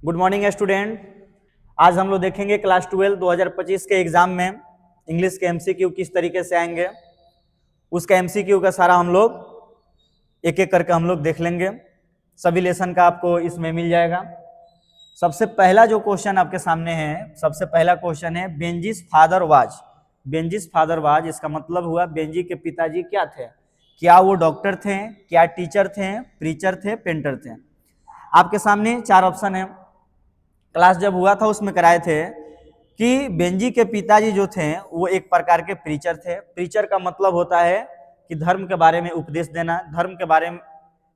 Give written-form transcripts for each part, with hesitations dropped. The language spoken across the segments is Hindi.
Good morning student. आज हम लोग देखेंगे क्लास 12 2025 के एग्जाम में इंग्लिश के एमसीक्यू किस तरीके से आएंगे। उसका एमसीक्यू का सारा हम लोग एक एक करके हम लोग देख लेंगे। सभी लेसन का आपको इसमें मिल जाएगा। सबसे पहला जो क्वेश्चन आपके सामने है, सबसे पहला क्वेश्चन है बेंजीज फादर वाज। बेंजीज फादर वाज, इसका मतलब हुआ बेंजी के पिताजी क्या थे। क्या वो डॉक्टर थे, क्या टीचर थे, प्रीचर थे, पेंटर थे। आपके सामने चार ऑप्शन है। क्लास जब हुआ था उसमें कराए थे कि बेंजी के पिताजी जो थे वो एक प्रकार के प्रीचर थे। प्रीचर का मतलब होता है कि धर्म के बारे में उपदेश देना, धर्म के बारे में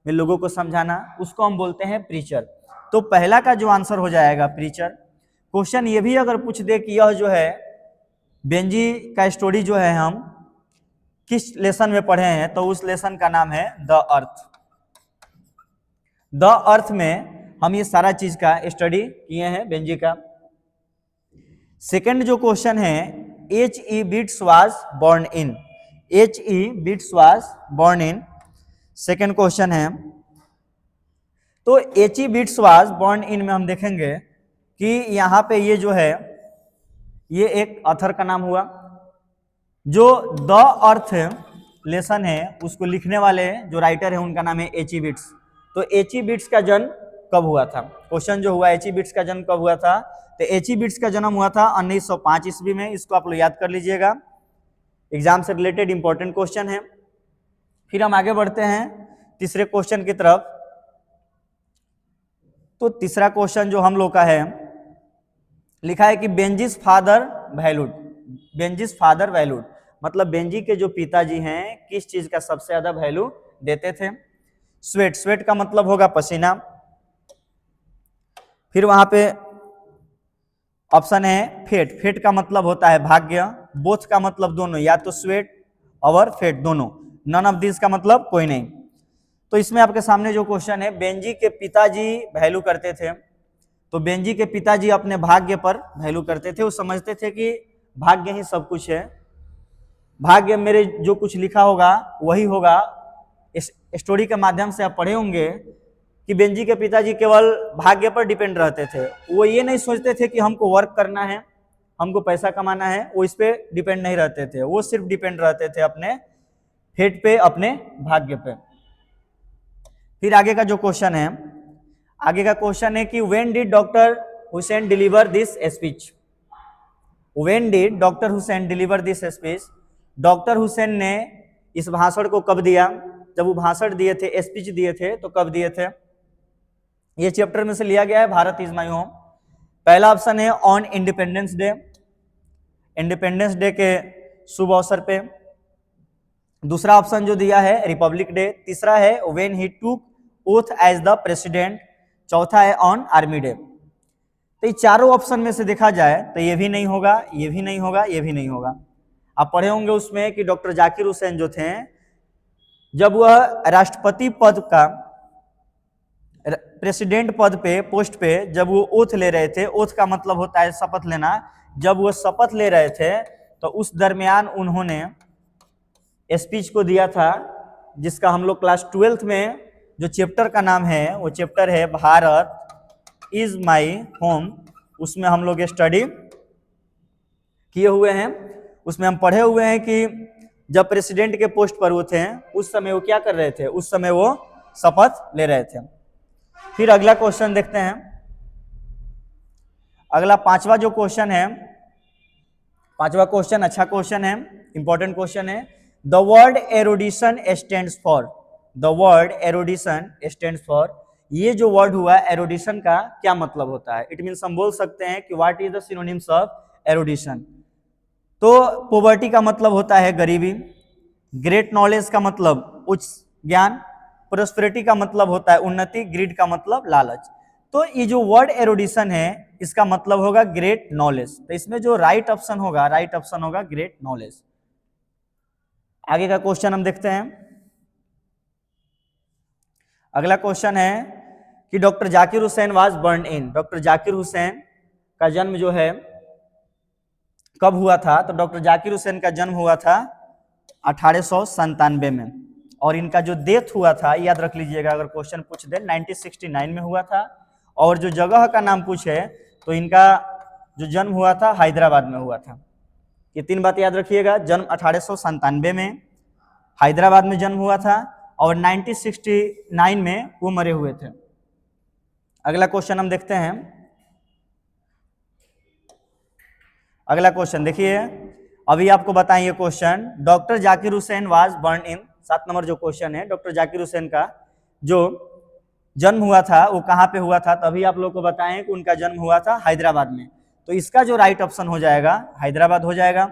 लोगों को समझाना, उसको हम बोलते हैं प्रीचर। तो पहला का जो आंसर हो जाएगा प्रीचर। क्वेश्चन ये भी अगर पूछ दे कि यह जो है बेंजी का स्टोरी जो है हम किस लेसन में पढ़े हैं, तो उस लेसन का नाम है द अर्थ। द अर्थ में हम ये सारा चीज का स्टडी किए हैं बेंजी का। सेकंड जो क्वेश्चन है, H.E. Beats was born in। H.E. Beats was born in second question है। तो H.E. Beats was born in में हम देखेंगे कि यहां पे ये जो है ये एक ऑथर का नाम हुआ। जो द अर्थ लेसन है उसको लिखने वाले जो राइटर है उनका नाम है H.E. Beats। तो H.E. Beats का जन्म कब हुआ था? क्वेश्चन जो हुआ H.E. Beats का जन्म कब हुआ था, तो H.E. Beats का जन्म हुआ था 1905 ईस्वी में। इसको आप लोग याद कर लीजिएगा, एग्जाम से रिलेटेड इंपॉर्टेंट क्वेश्चन है। फिर हम आगे बढ़ते हैं तीसरे क्वेश्चन की तरफ। तो तीसरा क्वेश्चन जो हम लोग का है, लिखा है कि बेंजीज फादर वैल्यूड। बेंजीज फादर वैल्यूड मतलब बेंजी के जो पिताजी हैं किस चीज का सबसे ज्यादा वैल्यू देते थे। स्वेट, स्वेट का मतलब होगा पसीना। फिर वहां पे ऑप्शन है फेट, फेट का मतलब होता है भाग्य। बोथ का मतलब दोनों, या तो स्वेट और फेट दोनों। नन ऑफ दिस का मतलब कोई नहीं। तो इसमें आपके सामने जो क्वेश्चन है, बेंजी के पिताजी वैल्यू करते थे। तो बेंजी के पिताजी अपने भाग्य पर वैल्यू करते थे। वो समझते थे कि भाग्य ही सब कुछ है, भाग्य मेरे जो कुछ लिखा होगा वही होगा। इस स्टोरी के माध्यम से आप पढ़े होंगे कि बेंजी के पिताजी केवल भाग्य पर डिपेंड रहते थे। वो ये नहीं सोचते थे कि हमको वर्क करना है, हमको पैसा कमाना है, वो इस पे डिपेंड नहीं रहते थे। वो सिर्फ डिपेंड रहते थे अपने फेट पे, अपने भाग्य पे। फिर आगे का जो क्वेश्चन है, आगे का क्वेश्चन है कि when did doctor Hussain deliver this speech. When did doctor Hussain deliver this speech. Doctor Hussain ने इस भाषण को कब दिया? जब वो भाषण दिए थे, स्पीच दिए थे, तो कब दिए थे? ये चैप्टर में से लिया गया है, भारत इज माय होम। पहला ऑप्शन है on independence day, independence day के शुभ अवसर पे। दूसरा ऑप्शन जो दिया है रिपब्लिक डे। तीसरा है व्हेन ही टूक ओथ एज द प्रेसिडेंट। चौथा है ऑन आर्मी डे। तो ये चारों ऑप्शन में से देखा जाए तो ये भी नहीं होगा, ये भी नहीं होगा, ये भी नहीं होगा। आप पढ़े होंगे उसमें कि डॉक्टर जाकिर हुसैन जो थे, जब वह राष्ट्रपति पद का, प्रेसिडेंट पद पे, पोस्ट पे जब वो ओथ ले रहे थे, ओथ का मतलब होता है शपथ लेना, जब वो शपथ ले रहे थे तो उस दरमियान उन्होंने स्पीच को दिया था, जिसका हम लोग क्लास 12th में जो चैप्टर का नाम है वो चैप्टर है भारत इज माई होम। उसमें हम लोग स्टडी किए हुए हैं। उसमें हम पढ़े हुए हैं कि जब प्रेसिडेंट के पोस्ट पर वो थे उस समय वो क्या कर रहे थे? उस समय वो शपथ ले रहे थे। फिर अगला क्वेश्चन देखते हैं। अगला पांचवा जो क्वेश्चन है, पांचवा क्वेश्चन अच्छा क्वेश्चन है, इंपॉर्टेंट क्वेश्चन है। The word erudition stands for. The word erudition stands for, ये जो वर्ड हुआ एरोडिशन का क्या मतलब होता है? इट मीन्स हम बोल सकते हैं कि what is the synonyms of erudition. तो पॉवर्टी का मतलब होता है गरीबी, ग्रेट नॉलेज का मतलब उच्च ज्ञान, प्रोस्पेरिटी का मतलब होता है उन्नति, ग्रीड का मतलब लालच। तो ये जो वर्ड एरोडिशन है इसका मतलब होगा ग्रेट नॉलेज। तो इसमें जो राइट ऑप्शन होगा, राइट ऑप्शन होगा ग्रेट नॉलेज। आगे का क्वेश्चन हम देखते हैं। अगला क्वेश्चन है कि doctor Zakir Hussain was born in. Doctor Zakir Hussain का जन्म जो है कब हुआ था? तो डॉक्टर जाकिर हुसैन का जन्म हुआ था 1897 में, और इनका जो डेथ हुआ था, याद रख लीजिएगा अगर क्वेश्चन पूछ दे, 1969 में हुआ था। और जो जगह का नाम पूछे तो इनका जो जन्म हुआ था हैदराबाद में हुआ था। ये 3 बात याद रखिएगा। जन्म 1897 में हैदराबाद में जन्म हुआ था और 1969 में वो मरे हुए थे। अगला क्वेश्चन हम देखते हैं। अगला क्वेश्चन देखिए, अभी आपको बताएं ये question, doctor Zakir Hussain was born in, 7 number जो क्वेश्चन है, डॉक्टर जाकिर हुसैन का जो जन्म हुआ था वो कहाँ पे हुआ था? तभी आप लोग को बताएं कि उनका जन्म हुआ था हैदराबाद में। तो इसका जो राइट ऑप्शन हो जाएगा हैदराबाद हो जाएगा।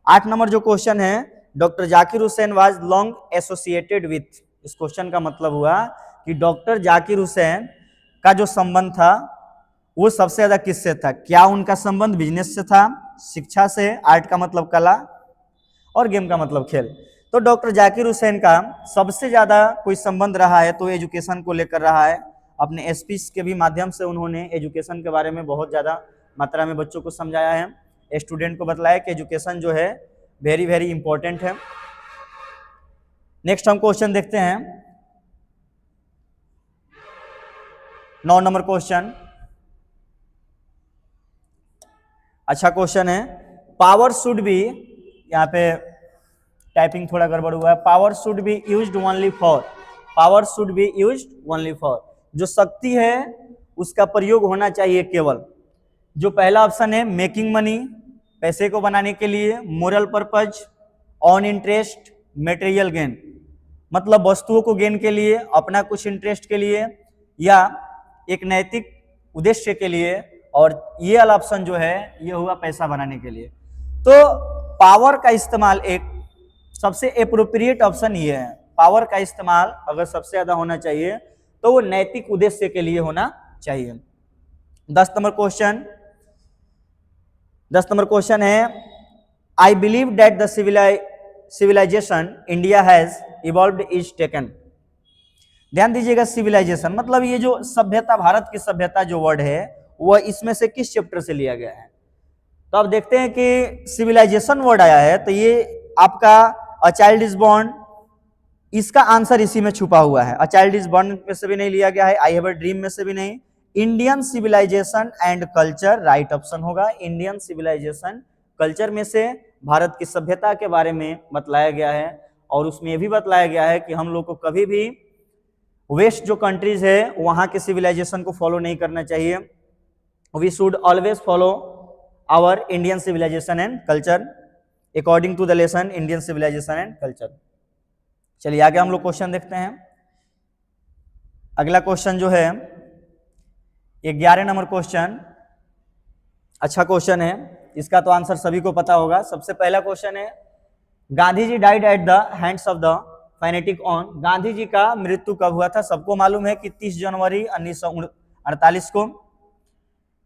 8 नंबर जो क्वेश्चन है, doctor Zakir Hussain was long associated with, इस क्वेश्चन का मतलब हुआ कि डॉक्टर जाकिर हुसैन का जो संबंध था वो सबसे ज्यादा किससे था? क्या उनका संबंध बिजनेस से था, शिक्षा से, आर्ट का मतलब कला और गेम का मतलब खेल? तो डॉक्टर जाकिर हुसैन का सबसे ज्यादा कोई संबंध रहा है तो एजुकेशन को लेकर रहा है। अपने स्पीच के भी माध्यम से उन्होंने एजुकेशन के बारे में बहुत ज्यादा मात्रा में बच्चों को समझाया है, स्टूडेंट को बताया कि एजुकेशन जो है वेरी वेरी इंपॉर्टेंट है। नेक्स्ट हम क्वेश्चन देखते हैं, 9 नंबर क्वेश्चन। अच्छा क्वेश्चन है, पावर शुड बी, यहाँ पे टाइपिंग थोड़ा गड़बड़ हुआ है, power should be used only for, power should be used only for, जो शक्ति है उसका प्रयोग होना चाहिए केवल, जो पहला ऑप्शन है मेकिंग मनी, पैसे को बनाने के लिए, moral purpose, on interest, material gain, मतलब वस्तुओं को गेन के लिए, अपना कुछ इंटरेस्ट के लिए, या एक नैतिक उद्देश्य के लिए, और ये वाला ऑप्शन जो है ये हुआ पैसा बनाने के लिए। तो पावर का इस्तेमाल एक सबसे एप्रोप्रिएट ऑप्शन ये है, पावर का इस्तेमाल अगर सबसे ज्यादा होना चाहिए तो वो नैतिक उद्देश्य के लिए होना चाहिए। 10 नंबर क्वेश्चन, 10 नंबर क्वेश्चन है, I believe that the civilization India has evolved is taken. ध्यान दीजिएगा, सिविलाइजेशन मतलब ये जो सभ्यता, भारत की सभ्यता जो वर्ड है वह इसमें से किस चैप्टर से लिया गया है? तो अब देखते हैं कि सिविलाइजेशन वर्ड आया है तो ये आपका अ चाइल्ड इज बॉर्न, इसका आंसर इसी में छुपा हुआ है। अ चाइल्ड इज बॉर्न में से भी नहीं लिया गया है, आई हैव अ ड्रीम में से भी नहीं, Indian civilization and culture right option होगा। इंडियन सिविलाइजेशन कल्चर में से भारत की सभ्यता के बारे में बतलाया गया है और उसमें यह भी बतलाया गया है कि हम लोग को कभी भी वेस्ट जो कंट्रीज है वहां के सिविलाइजेशन को फॉलो नहीं करना चाहिए। We should always follow our Indian civilization and culture according to the lesson Indian civilization and culture. चलिए आगे हम लोग क्वेश्चन देखते हैं। अगला क्वेश्चन जो है 11 नंबर क्वेश्चन, अच्छा क्वेश्चन है, इसका तो आंसर सभी को पता होगा। सबसे पहला क्वेश्चन है, Gandhi ji died at the hands of the fanatic on, Gandhi ji का मृत्यु कब हुआ था? सबको मालूम है कि 30 जनवरी 1948 को,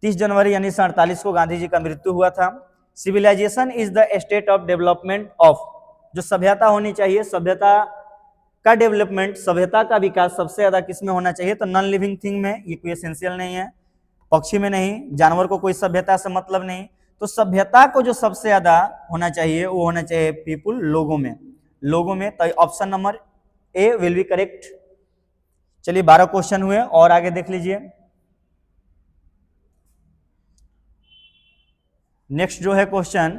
30 जनवरी 1948 को गांधी जी का मृत्यु हुआ था। Civilization is the state of development of, जो सभ्यता होनी चाहिए, सभ्यता का डेवलपमेंट, सभ्यता का विकास सबसे ज्यादा किस में होना चाहिए? तो नॉन लिविंग थिंग में, ये कोई एसेंशियल नहीं है, पक्षी में नहीं, जानवर को कोई सभ्यता से मतलब नहीं। तो सभ्यता को जो सबसे ज्यादा होना चाहिए वो होना चाहिए पीपुल, लोगों में, लोगों में। तो option number A will be correct. चलिए 12 क्वेश्चन हुए और आगे देख लीजिए। नेक्स्ट जो है क्वेश्चन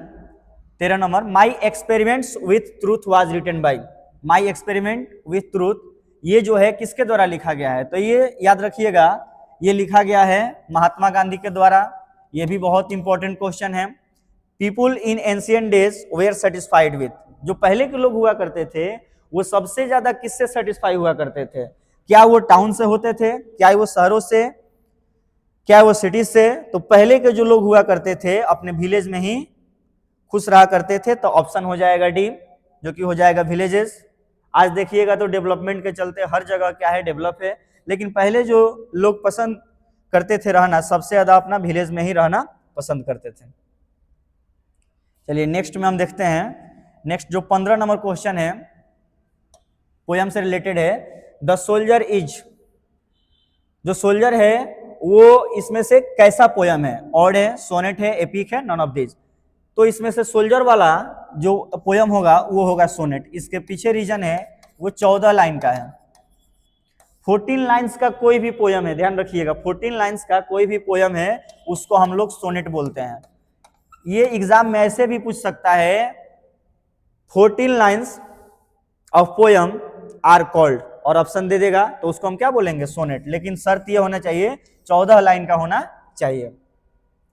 13 नंबर, my experiments with truth was written by, my experiment with truth ये जो है किसके द्वारा लिखा गया है? तो ये याद रखिएगा, ये लिखा गया है महात्मा गांधी के द्वारा। ये भी बहुत इंपॉर्टेंट क्वेश्चन है। People in ancient days were satisfied with, जो पहले के लोग हुआ करते थे वो सबसे ज्यादा किससे सेटिस्फाई हुआ करते थे? क्या वो टाउन से होते थे, क्या वो शहरों से, क्या वो सिटी से? तो पहले के जो लोग हुआ करते थे अपने विलेज में ही खुश रहा करते थे। तो ऑप्शन हो जाएगा डी, जो कि हो जाएगा विलेजेस। आज देखिएगा तो डेवलपमेंट के चलते हर जगह क्या है, डेवलप है, लेकिन पहले जो लोग पसंद करते थे रहना, सबसे ज्यादा अपना विलेज में ही रहना पसंद करते थे। चलिए नेक्स्ट में हम देखते हैं। नेक्स्ट जो 15 नंबर क्वेश्चन है पोयम से रिलेटेड है, द सोल्जर इज, जो सोल्जर है वो इसमें से कैसा पोयम है? ऑड है, सोनेट है, एपिक है, नॉन ऑफ दिस। तो इसमें से सोल्जर वाला जो पोयम होगा वो होगा सोनेट। इसके पीछे रीजन है वो 14 लाइन का है। 14 लाइंस का कोई भी पोयम है, ध्यान रखिएगा, 14 लाइंस का कोई भी पोयम है उसको हम लोग सोनेट बोलते हैं। ये एग्जाम में ऐसे भी पूछ सकता है 14 lines of poem are called, और ऑप्शन दे देगा तो उसको हम क्या बोलेंगे, सोनेट। लेकिन शर्त ये होना चाहिए 14 लाइन का होना चाहिए।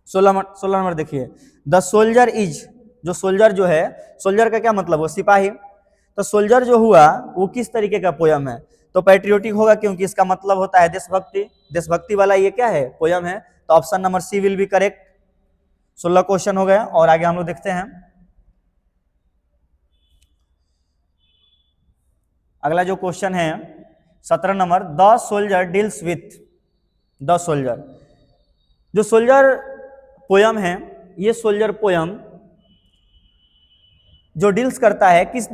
16 नंबर देखिए, द सोल्जर इज, जो सोल्जर जो है, सोल्जर का क्या मतलब हो, सिपाही। तो सोल्जर जो हुआ वो किस तरीके का पोयम है, तो पैट्रियोटिक होगा, क्योंकि इसका मतलब होता है देशभक्ति, देशभक्ति वाला ये क्या है, पोयम है। तो option number C will be correct. 16 question हो गए और आगे हम लोग देखते हैं। अगला जो क्वेश्चन है 17 number, the soldier deals with, the soldier, जो सोल्जर पोयम है, ये सोल्जर पोयम जो डील्स करता है, किस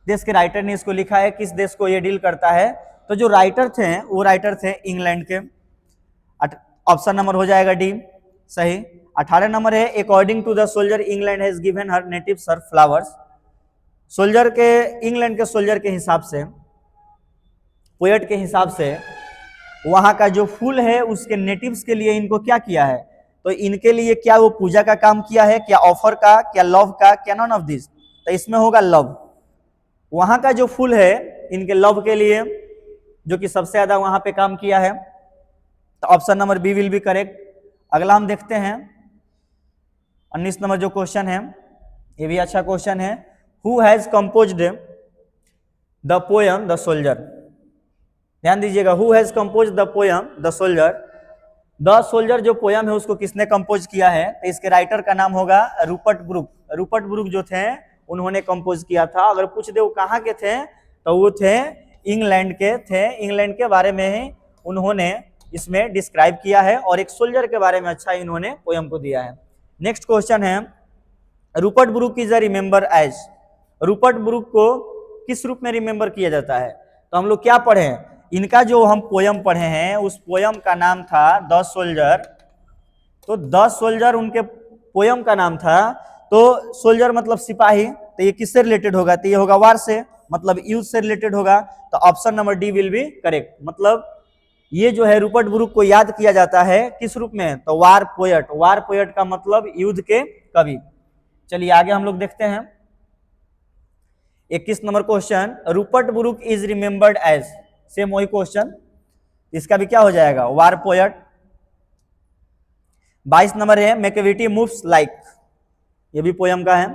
देश के राइटर ने इसको लिखा है, किस देश को ये डील करता है, तो जो राइटर थे वो राइटर थे इंग्लैंड के। ऑप्शन नंबर हो जाएगा डी सही। 18 नंबर है, according to the soldier England has given her native sir flowers, soldier के, इंग्लैंड के सोल्जर के हिसाब से, पोएट के हिसाब से वहां का जो फूल है उसके नेटिव्स के लिए इनको क्या किया है, तो इनके लिए क्या वो पूजा का काम किया है, क्या ऑफर का, क्या लव का, क्या नॉन ऑफ दिस, तो इसमें होगा लव। वहां का जो फूल है इनके लव के लिए, जो कि सबसे ज्यादा वहां पे काम किया है, तो option number B will be correct. अगला हम देखते हैं 19 नंबर जो क्वेश्चन है, ये भी अच्छा क्वेश्चन है, who has composed the poem the soldier, ध्यान दीजिएगा, who has composed the poem the soldier, the soldier जो पोयम है उसको किसने कंपोज किया है, तो इसके राइटर का नाम होगा रूपर्ट ब्रूक। रूपर्ट ब्रूक जो थे उन्होंने कंपोज किया था। अगर पूछ दे वो कहाँ के थे, तो वो थे इंग्लैंड के थे, इंग्लैंड के बारे में ही उन्होंने इसमें डिस्क्राइब किया है और एक सोल्जर के बारे में अच्छा इन्होंने पोयम को दिया है। नेक्स्ट क्वेश्चन है, Rupert Brooke is a remember as, Rupert Brooke को किस रूप में रिमेंबर किया जाता है, तो हम लोग क्या पढ़े हैं, इनका जो हम पोयम पढ़े हैं उस पोयम का नाम था द सोल्जर, तो द सोल्जर उनके पोयम का नाम था। तो सोल्जर मतलब सिपाही, तो ये किससे रिलेटेड होगा, तो ये होगा वार से, मतलब यूथ से रिलेटेड होगा। तो option number D will be correct. मतलब ये जो है रूपर्ट ब्रूक को याद किया जाता है किस रूप में, तो वार पोएट, वार पोएट का मतलब युद्ध के कवि। चलिए आगे हम लोग देखते हैं 21 नंबर question, Rupert Brooke is remembered as, same वही क्वेश्चन, इसका भी क्या हो जाएगा, वार पोएट। 22 नंबर है, मैकेविटी मूव्स लाइक, ये भी पोयम का है,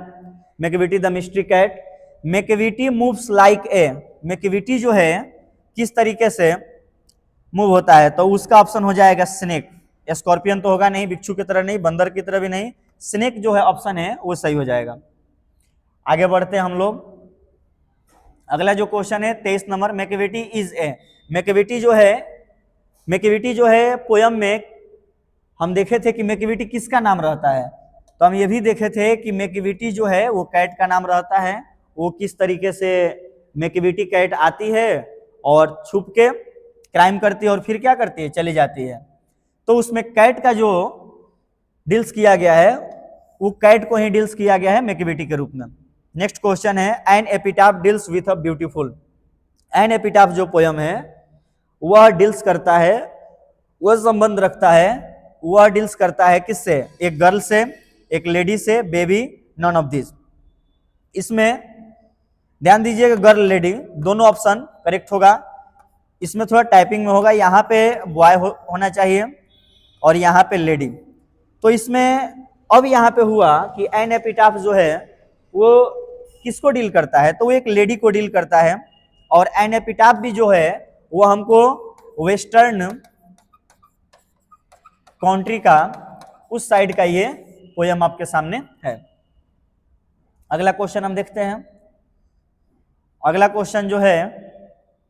Macavity the mystery cat, Macavity moves like a, Macavity जो है किस तरीके से मूव होता है, तो उसका ऑप्शन हो जाएगा स्नेक। स्कॉर्पियन तो होगा नहीं, बिच्छू की तरह नहीं, बंदर की तरह भी नहीं, स्नेक जो है ऑप्शन है वो सही हो जाएगा। आगे बढ़ते हैं हम लोग, अगला जो क्वेश्चन है 23 number, Macavity is a, Macavity जो है पोयम में हम देखे थे कि मैकेविटी किसका नाम रहता है, तो हम ये भी देखे थे कि मैकेविटी जो है वो कैट का नाम रहता है। वो किस तरीके से मैकेविटी कैट आती है और छुप के क्राइम करती है और फिर क्या करती है, चली जाती है। तो उसमें कैट का जो डील्स किया गया है वो कैट को ही डील्स किया गया है मैकेविटी के रूप में। नेक्स्ट क्वेश्चन है, an epitaph deals with a beautiful, an epitaph जो पोयम है वह डील्स करता है, वह संबंध रखता है, वह डील्स करता है किससे, एक गर्ल से, एक लेडी से, बेबी, नॉन ऑफ दिस। इसमें ध्यान दीजिएगा, गर्ल लेडी दोनों ऑप्शन करेक्ट होगा। इसमें थोड़ा टाइपिंग में होगा, यहाँ पे बॉय होना चाहिए और यहाँ पे लेडी। तो इसमें अब यहाँ पे हुआ कि एन एपिटाफ जो है वो किसको डील करता है, तो वो एक लेडी को डील करता है। और एन एपिटाफ भी जो है वो हमको वेस्टर्न कंट्री का उस साइड का ये पोयम आपके सामने है। अगला क्वेश्चन हम देखते हैं, अगला क्वेश्चन जो है,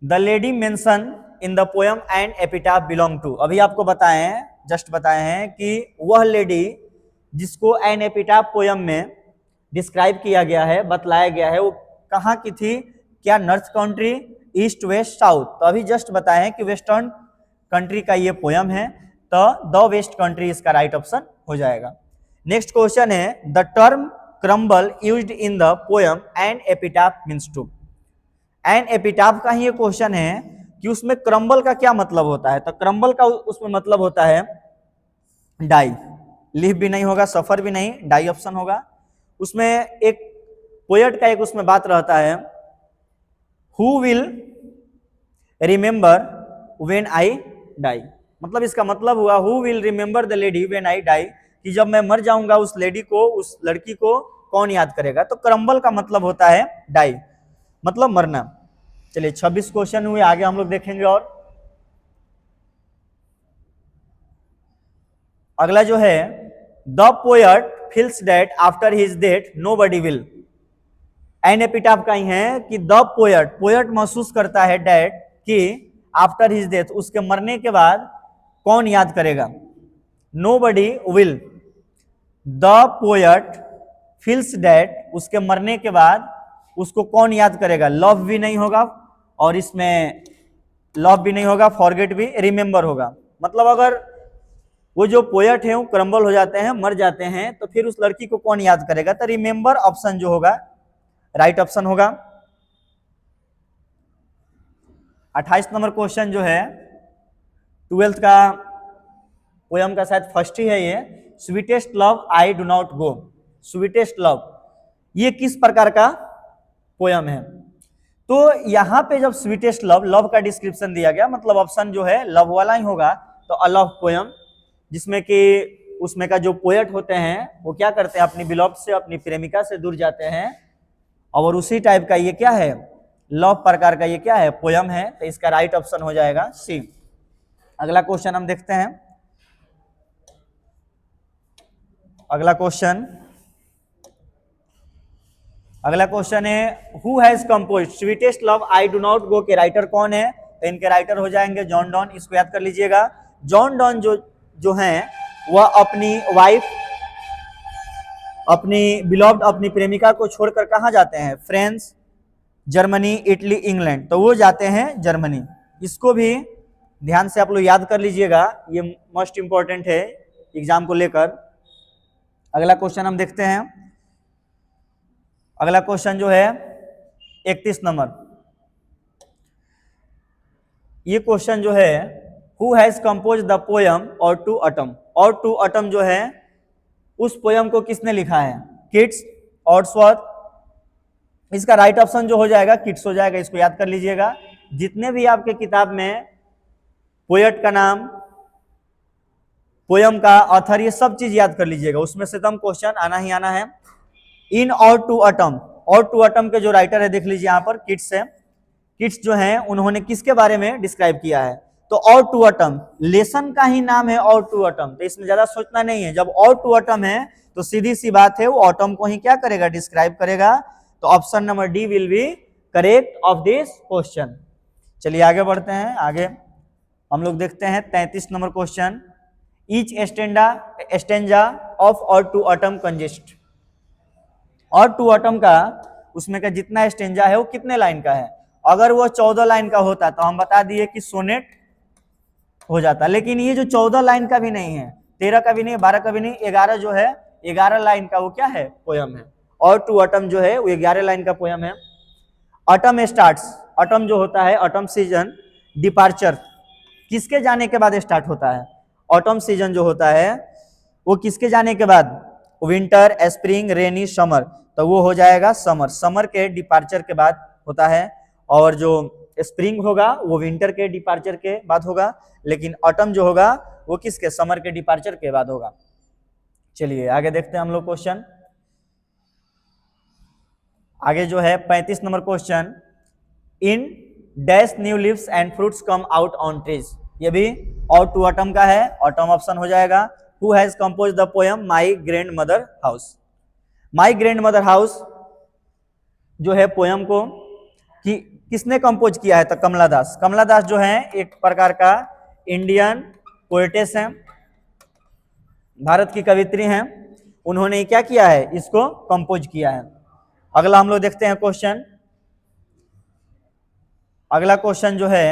the lady mention in the poem and epitaph belong to, अभी आपको बताएं, जस्ट बताए हैं कि वह लेडी जिसको एन एपिटाफ पोयम में डिस्क्राइब किया गया है, बतलाया गया है, वो कहाँ की थी, क्या north country, east, west, south, तो अभी जस्ट बताए हैं कि वेस्टर्न कंट्री का ये पोयम है, तो द वेस्ट कंट्री इसका राइट ऑप्शन हो जाएगा। नेक्स्ट क्वेश्चन है, the term crumble used in the poem and epitaph means to, and epitaph का ही ये क्वेश्चन है, कि उसमें क्रम्बल का क्या मतलब होता है। तो क्रम्बल का उसमें मतलब होता है डाई। लिव भी नहीं होगा, सफर भी नहीं, डाई ऑप्शन होगा। उसमें एक पोएट का एक उसमें बात रहता है, who will remember when I die. मतलब इसका मतलब हुआ who will remember the lady when I die, कि जब मैं मर जाऊंगा उस लेडी को, उस लड़की को कौन याद करेगा। तो क्रम्बल का मतलब होता है डाई, मतलब मरना। चलिए 26 क्वेश्चन हुए, आगे हम लोग देखेंगे। और अगला जो है, the poet feels that after his death nobody will. An epitaph का ही है कि द पोएट, पोएट महसूस करता है डेट, कि आफ्टर हिज डेथ, उसके मरने के बाद कौन याद करेगा। Nobody will, the poet feels that, उसके मरने के बाद उसको कौन याद करेगा। लव भी नहीं होगा, और इसमें लव भी नहीं होगा, फॉरगेट भी, रिमेंबर होगा। मतलब अगर वो जो पोएट है वो क्रम्बल हो जाते हैं, मर जाते हैं, तो फिर उस लड़की को कौन याद करेगा। तो रिमेंबर ऑप्शन जो होगा राइट ऑप्शन होगा। 28 नंबर क्वेश्चन जो है 12th का पोयम का शायद फर्स्ट ही है ये, sweetest love I do not go. Sweetest love, ये किस प्रकार का पोयम है। तो यहां पे जब स्वीटेस्ट लव, लव का डिस्क्रिप्शन दिया गया, मतलब ऑप्शन जो है लव वाला ही होगा। तो अ लव पोयम, जिसमें कि उसमें का जो पोएट होते हैं वो क्या करते हैं, अपनी बिलव से, अपनी प्रेमिका से दूर जाते हैं, और उसी टाइप का ये क्या है, लव प्रकार का ये क्या है, पोयम है। तो इसका राइट ऑप्शन हो जाएगा सी। अगला क्वेश्चन हम देखते हैं। अगला क्वेश्चन है, who has composed sweetest love I do not go के राइटर कौन है। तो इनके राइटर हो जाएंगे जॉन डॉन, इसको याद कर लीजिएगा। जॉन डॉन जो हैं वह अपनी वाइफ, अपनी बिलव्ड, अपनी प्रेमिका को छोड़कर कहाँ जाते हैं, फ्रांस, जर्मनी, इटली, इंग्लैंड। तो वो जाते हैं जर्मनी। इसको भी ध्यान से आप लोग याद कर लीजिएगा, ये मोस्ट इंपॉर्टेंट है एग्जाम को लेकर। अगला क्वेश्चन हम देखते हैं। अगला क्वेश्चन जो है 31 नंबर, ये क्वेश्चन जो है, who has compose the poem और टू ऑटम। और टू ऑटम जो है उस पोयम को किसने लिखा है, किट्स, वर्ड्सवर्थ। इसका राइट ऑप्शन जो हो जाएगा किट्स हो जाएगा, इसको याद कर लीजिएगा। जितने भी आपके किताब में पोएट का नाम, पोयम का ऑथर, ये सब चीज याद कर लीजिएगा, उसमें से एकदम क्वेश्चन आना ही आना है। इन और टू ऑटम, और टू ऑटम के जो राइटर है देख लीजिए यहाँ पर किट्स है। किट्स जो हैं उन्होंने किसके बारे में डिस्क्राइब किया है, तो और टू ऑटम, लेसन का ही नाम है और टू ऑटम। तो इसमें ज्यादा सोचना नहीं है, जब और टू ऑटम है तो सीधी सी बात है वो ऑटम को ही क्या करेगा, डिस्क्राइब करेगा। तो option number D will be correct of this question. चलिए आगे बढ़ते हैं। आगे हम लोग देखते हैं 33 नंबर क्वेश्चन, ईच एस्टेंजा ऑफ और टू ऑटम कंजिस्ट। और टू ऑटम का उसमें का जितना स्टेंजा है वो कितने लाइन का है। अगर वो 14 लाइन का होता तो हम बता दिए कि सोनेट हो जाता, लेकिन ये जो 14 लाइन का भी नहीं है, 13 का भी नहीं, 12 का भी नहीं, 11 जो है, 11 लाइन का वो क्या है, पोयम है। और टू ऑटम जो है वो 11 लाइन का पोयम है। ऑटम स्टार्ट्स, ऑटम जो होता है, ऑटम सीजन डिपार्चर किसके जाने के बाद स्टार्ट होता है। ऑटम सीजन जो होता है वो किसके जाने के बाद, विंटर, स्प्रिंग, रेनी, समर। तो वो हो जाएगा समर, समर के डिपार्चर के बाद होता है। और जो स्प्रिंग होगा वो विंटर के डिपार्चर के बाद होगा, लेकिन ऑटम जो होगा वो किसके, समर के डिपार्चर के बाद होगा। चलिए आगे देखते हैं हम लोग क्वेश्चन। आगे जो है 35 number question, in dash new leaves and fruits come out on trees. ये भी और टू ऑटम का है, ऑटम ऑप्शन हो जाएगा। Who has compose the poem my grand mother house. My grand mother house जो है पोयम को किसने कंपोज किया है, तो कमला दास। कमला दास जो है एक प्रकार का इंडियन पोएटेस हैं, भारत की कवित्री हैं। उन्होंने क्या किया है, इसको कंपोज किया है। अगला हम लोग देखते हैं क्वेश्चन। अगला क्वेश्चन जो है,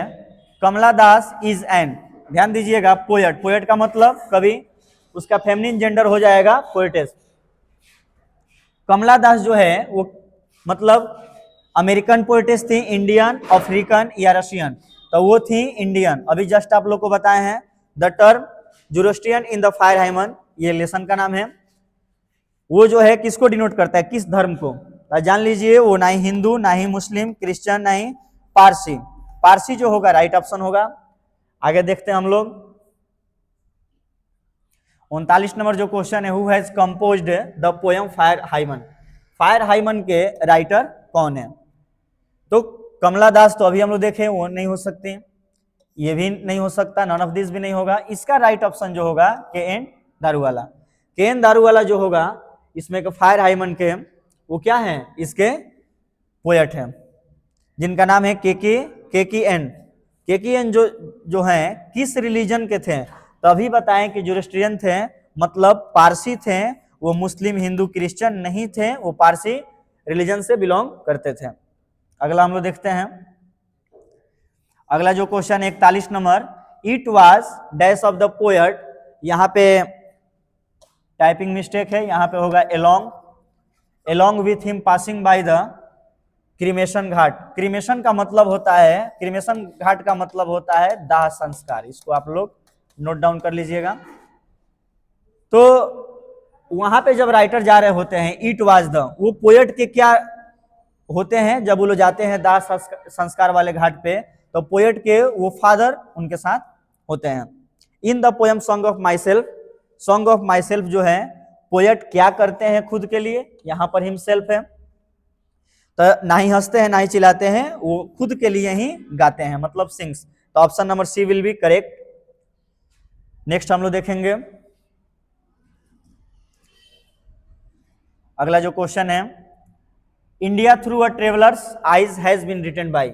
कमला दास इज एन, ध्यान दीजिएगा, पोएट। पोएट का मतलब कवि, उसका फेमिनिन जेंडर हो जाएगा पोएटेस। कमला दास जो है वो मतलब अमेरिकन पोएटेस थी, इंडियन, अफ्रीकन या रशियन। तो वो थी इंडियन। अभी जस्ट आप लोग को बताए हैं the term Zoroastrian in the fire hymn, ये लेसन का नाम है। वो जो है किसको डिनोट करता है, किस धर्म को, तो जान लीजिए वो ना ही हिंदू, ना ही मुस्लिम, क्रिश्चियन, ना ही पारसी। पारसी जो होगा राइट ऑप्शन होगा। आगे देखते हैं हम लोग 39 नंबर जो क्वेश्चन है, who has composed the poem fire hymn. Fire hymn के राइटर कौन है? तो कमला दास तो अभी हम लोग देखें वो नहीं हो सकती, ये भी नहीं हो सकता, नन ऑफ दिस भी नहीं होगा। इसका राइट ऑप्शन जो होगा के एन दारूवाला। के एन दारूवाला जो होगा इसमें के फायर हाइमन के वो क्या है, इसके पोएट हैं, जिनका नाम है के एन जो हैं किस रिलीजन के थे? तो अभी बताएं कि ज़ोरोस्ट्रियन थे, मतलब पारसी थे, वो मुस्लिम, हिंदू, क्रिश्चियन नहीं थे, वो पारसी रिलीजन से बिलोंग करते थे। अगला हम लोग देखते हैं, अगला जो question 41 number, it was dash of the poet, यहाँ पे टाइपिंग मिस्टेक है, यहाँ पे होगा along with him passing by the cremation Ghat. Cremation का मतलब होता है, क्रीमेशन घाट का मतलब होता है दाह संस्कार, इसको आप लोग नोट डाउन कर लीजिएगा। तो वहां पे जब राइटर जा रहे होते हैं इट वाज द, वो पोएट के क्या होते हैं जब वो लोग जाते हैं दाह संस्कार वाले घाट पे, तो पोएट के वो फादर उनके साथ होते हैं। In the poem song of my self जो है, पोएट क्या करते हैं खुद के लिए, यहां पर हिमसेल्फ है, तो ना ही हंसते हैं ना ही चिल्लाते हैं, वो खुद के लिए ही गाते हैं, मतलब सिंग्स। तो option number C will be correct. Next हम लोग देखेंगे अगला जो क्वेश्चन है, India through a traveller's eyes has been written by.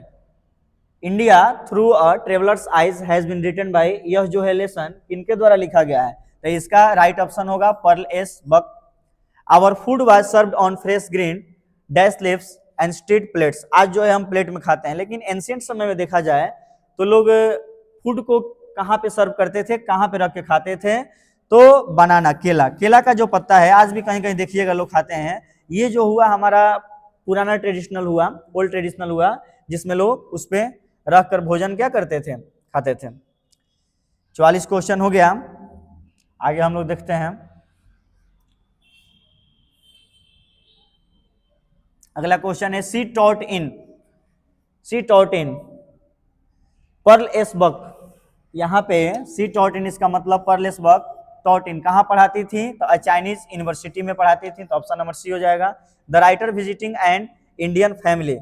India through a traveller's eyes has been written by, यह जो है लेसन किनके द्वारा लिखा गया है? तो इसका राइट ऑप्शन होगा Pearl S Buck. Our food was served on fresh green dash leaves and street plates. आज जो है हम प्लेट में खाते हैं, लेकिन एंशिएंट समय में देखा जाए तो लोग फूड को कहाँ पे सर्व करते थे, कहाँ पे रख के खाते थे? तो बनाना, केला का जो पत्ता है आज भी कहीं कहीं देखिएगा लोग खाते हैं। ये जो हुआ हमारा पुराना ट्रेडिशनल हुआ, ओल्ड ट्रेडिशनल हुआ, जिसमें लोग उस पर रख कर भोजन क्या करते थे, खाते थे। 44 क्वेश्चन हो गया। आगे हम लोग देखते हैं, अगला क्वेश्चन है she taught in Pearl S Buck. यहाँ पे सी टॉट इन, इसका मतलब Pearl S Buck taught in कहाँ पढ़ाती थी? तो चाइनीज यूनिवर्सिटी में पढ़ाती थी, तो ऑप्शन नंबर सी हो जाएगा। The writer visiting and Indian family,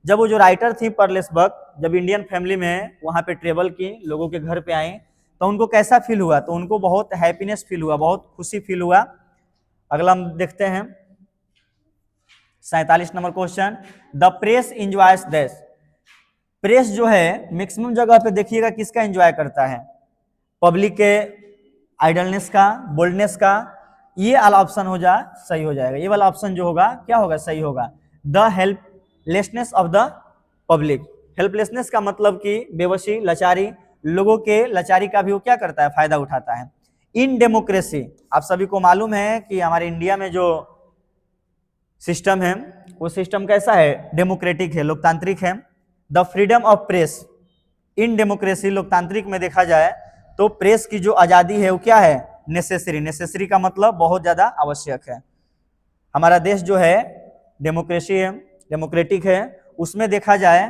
जब वो जो राइटर थी पर्ल एस बक जब इंडियन फैमिली में वहाँ पे ट्रेवल की, लोगों के घर पे आई, तो उनको कैसा फील हुआ? तो उनको बहुत हैप्पीनेस फील हुआ, बहुत खुशी फील हुआ। अगला हम देखते हैं 47 number question, the press enjoys this. Press जो है मैक्सिमम जगह पे देखिएगा किसका एंजॉय करता है? पब्लिक के आइडलनेस का, बोल्डनेस का। ये वाला ऑप्शन सही हो जाएगा, ये वाला ऑप्शन जो होगा क्या होगा, सही होगा। The helplessness of the public. Helplessness का मतलब कि बेबसी, लाचारी, लोगों के लाचारी का भी वो क्या करता है, फायदा उठाता है। इन डेमोक्रेसी, आप सभी को मालूम है कि हमारे इंडिया में जो सिस्टम है वो सिस्टम कैसा है, डेमोक्रेटिक है, लोकतांत्रिक है। The freedom of press, in democracy, लोकतांत्रिक में देखा जाए तो प्रेस की जो आज़ादी है वो क्या है, नेसेसरी का मतलब बहुत ज़्यादा आवश्यक है। हमारा देश जो है डेमोक्रेसी है, डेमोक्रेटिक है, उसमें देखा जाए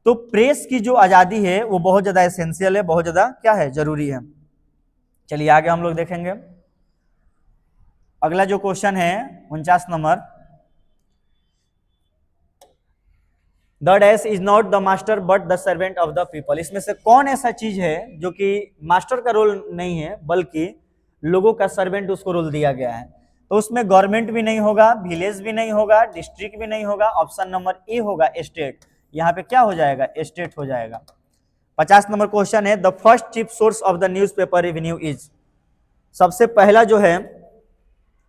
तो प्रेस की जो आज़ादी है वो बहुत ज़्यादा एसेंशियल है, बहुत ज़्यादा क्या है, जरूरी है। चलिए आगे हम लोग देखेंगे, अगला जो क्वेश्चन है 49 number, the dash is not the master but the servant of the people. इसमें से कौन ऐसा चीज है जो कि मास्टर का रोल नहीं है बल्कि लोगों का सर्वेंट उसको रोल दिया गया है? तो उसमें गवर्नमेंट भी नहीं होगा, विलेज भी नहीं होगा, डिस्ट्रिक्ट भी नहीं होगा, ऑप्शन नंबर ए होगा स्टेट। यहाँ पे क्या हो जाएगा, स्टेट हो जाएगा। 50 नंबर क्वेश्चन है, the first chief source of the newspaper revenue is. सबसे पहला जो है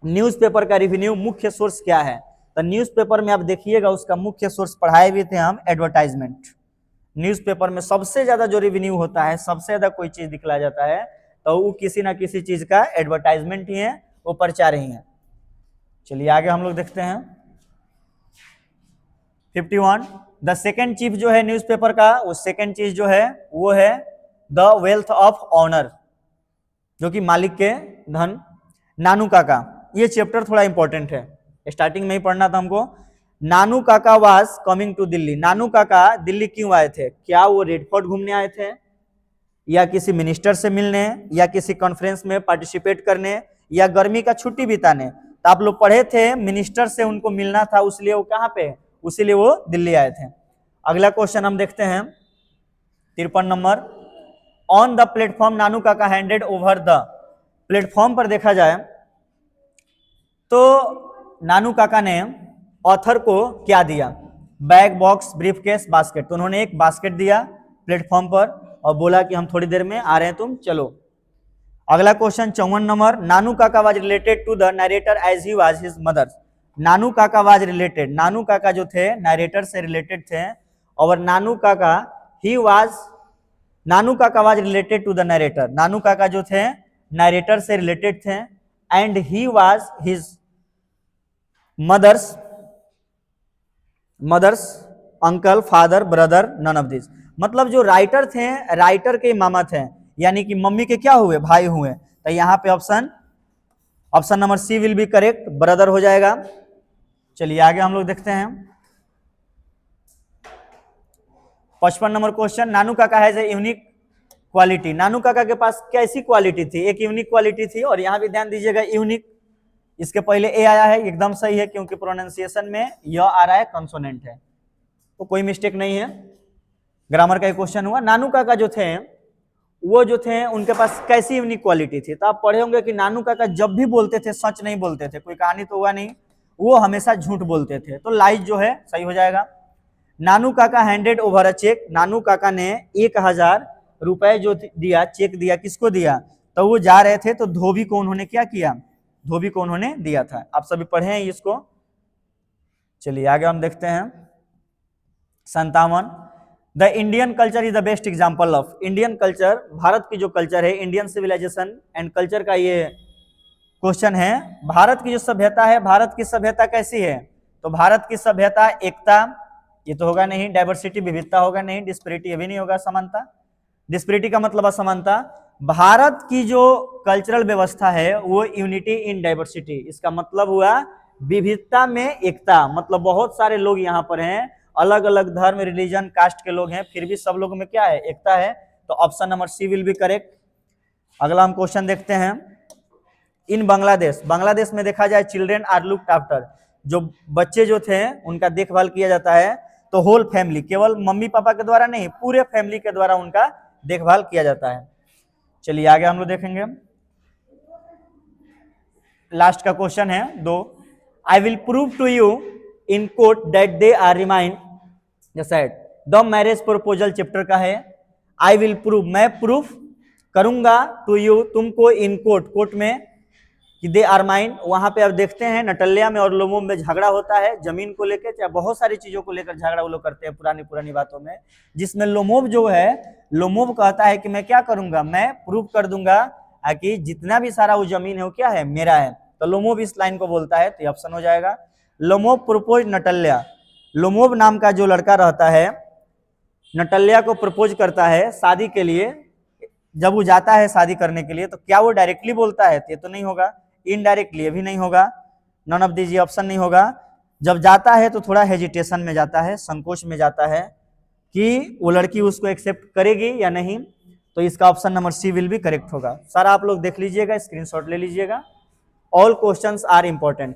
न्यूज़पेपर का रेवेन्यू मुख्य सोर्स क्या है? तो न्यूज़पेपर में आप देखिएगा उसका मुख्य सोर्स पढ़ाए भी थे हम, एडवर्टाइजमेंट। न्यूज़पेपर में सबसे ज्यादा जो रेवेन्यू होता है, सबसे ज्यादा कोई चीज दिखलाया जाता है तो वो किसी ना किसी चीज का एडवर्टाइजमेंट ही है, वो प्रचार ही है। चलिए आगे हम लोग देखते हैं 51 द सेकेंड चीफ जो है न्यूज़पेपर का, वो सेकेंड चीज जो है वो है द वेल्थ ऑफ ऑनर, जो कि मालिक के धन। नानू काका, ये चैप्टर थोड़ा इंपॉर्टेंट है, स्टार्टिंग में ही पढ़ना था हमको। नानू Kaka was coming to Delhi. नानू काका दिल्ली क्यों आए थे? क्या वो रेड फोर्ट घूमने आए थे, या किसी मिनिस्टर से मिलने, या किसी कॉन्फ्रेंस में पार्टिसिपेट करने, या गर्मी का छुट्टी बिताने? तो आप लोग पढ़े थे मिनिस्टर से उनको मिलना था, उसलिए वो कहाँ पे, उसीलिए वो दिल्ली आए थे। अगला क्वेश्चन हम देखते हैं 53 नंबर। ऑन द प्लेटफॉर्म नानू काका हैंडेड ओवर द। प्लेटफॉर्म पर देखा जाए तो नानू काका ने ऑथर को क्या दिया? Bag, box, briefcase, basket. तो उन्होंने एक बास्केट दिया प्लेटफॉर्म पर और बोला कि हम थोड़ी देर में आ रहे हैं, तुम चलो। अगला question 54 number. Nanu Kaka was related to the narrator as he was his mother. Nanu Kaka was related, नानू काका जो थे नरेटर से रिलेटेड थे, और Nanu Kaka was related to the narrator. Nanu Kaka जो थे नरेटर से रिलेटेड थे, and he was his mother's uncle, father, brother, none of this. मतलब जो राइटर थे, राइटर के मामा थे, यानी कि मम्मी के क्या हुए, भाई हुए। तो यहाँ पे option number C will be correct, brother हो जाएगा। चलिए आगे हम लोग देखते हैं 55 number question. Nanu Kaka has a unique quality. Nanu Kaka के पास कैसी क्वालिटी थी? एक यूनिक क्वालिटी थी, और यहाँ भी ध्यान दीजिएगा यूनिक, इसके पहले ए आया है, एकदम सही है, क्योंकि प्रोनाउंसिएशन में य आ रहा है, कंसोनेंट है, तो कोई मिस्टेक नहीं है। ग्रामर का एक क्वेश्चन हुआ। नानू काका जो थे वो जो थे उनके पास कैसी यूनिक क्वालिटी थी? तो आप पढ़े होंगे कि नानू काका जब भी बोलते थे सच नहीं बोलते थे, कोई कहानी तो हुआ नहीं, वो हमेशा झूठ बोलते थे, तो लाइज जो है सही हो जाएगा। नानू काका हैंडेड ओवर अ चेक। नानू काका ने 1000 रुपए जो दिया, चेक दिया, किसको दिया? तो वो जा रहे थे, तो धोबी को उन्होंने क्या किया? धोबी को उन्होंने दिया था। आप सभी पढ़े हैं इसको। चलिए आगे हम देखते हैं 57। The Indian culture is the best example of. Indian culture, Bharat की जो कल्चर है, इंडियन सिविलाइजेशन एंड कल्चर का ये क्वेश्चन है। भारत की जो सभ्यता है, भारत की सभ्यता कैसी है? तो भारत की सभ्यता एकता, ये तो होगा नहीं, डाइवर्सिटी विविधता होगा नहीं, डिस्पेरिटी ये भी नहीं होगा, समानता। डिस्पेरिटी का मतलब असमानता। भारत की जो कल्चरल व्यवस्था है वो यूनिटी इन डाइवर्सिटी, इसका मतलब हुआ विविधता में एकता। मतलब बहुत सारे लोग यहाँ पर हैं, अलग अलग धर्म, रिलीजन, कास्ट के लोग हैं, फिर भी सब लोगों में क्या है? एकता है। तो option number C will be correct. अगला हम क्वेश्चन देखते हैं। इन बांग्लादेश, बांग्लादेश में देखा जाए चिल्ड्रेन आर लुक्ड आफ्टर। जो बच्चे जो थे उनका देखभाल किया जाता है, तो होल फैमिली, केवल मम्मी पापा के द्वारा नहीं, पूरे फैमिली के द्वारा उनका देखभाल किया जाता है। चलिए आगे हम लोग देखेंगे। लास्ट का क्वेश्चन है 2। I will prove to you in court that they are remind said. The marriage proposal chapter का है। आई विल प्रूव, मैं प्रूफ करूंगा, टू यू, तुमको, इन कोर्ट, कोर्ट में, कि दे आर माइन। वहां पे अब देखते हैं नटल्या में और लोमोब में झगड़ा होता है, जमीन को लेकर, चाहे बहुत सारी चीजों को लेकर झगड़ा वो लोग करते हैं पुरानी बातों में, जिसमें लोमोब जो है, लोमोब कहता है कि मैं क्या करूंगा, मैं प्रूव कर दूंगा कि जितना भी सारा वो जमीन है वो क्या है, मेरा है। तो लोमोब इस लाइन को बोलता है, तो ये ऑप्शन हो जाएगा। लोमोब प्रपोज नटल्या। लोमोब नाम का जो लड़का रहता है नटल्या को प्रपोज करता है शादी के लिए। जब वो जाता है शादी करने के लिए, तो क्या वो डायरेक्टली बोलता है? ये तो नहीं होगा। इनडायरेक्टली भी नहीं होगा। नन ऑफ दिस, ये ऑप्शन नहीं होगा। जब जाता है तो थोड़ा हेजिटेशन में जाता है, संकोच में जाता है कि वो लड़की उसको एक्सेप्ट करेगी या नहीं। तो इसका ऑप्शन नंबर सी विल भी करेक्ट होगा। सारा आप लोग देख लीजिएगा, स्क्रीनशॉट ले लीजिएगा। All questions are important.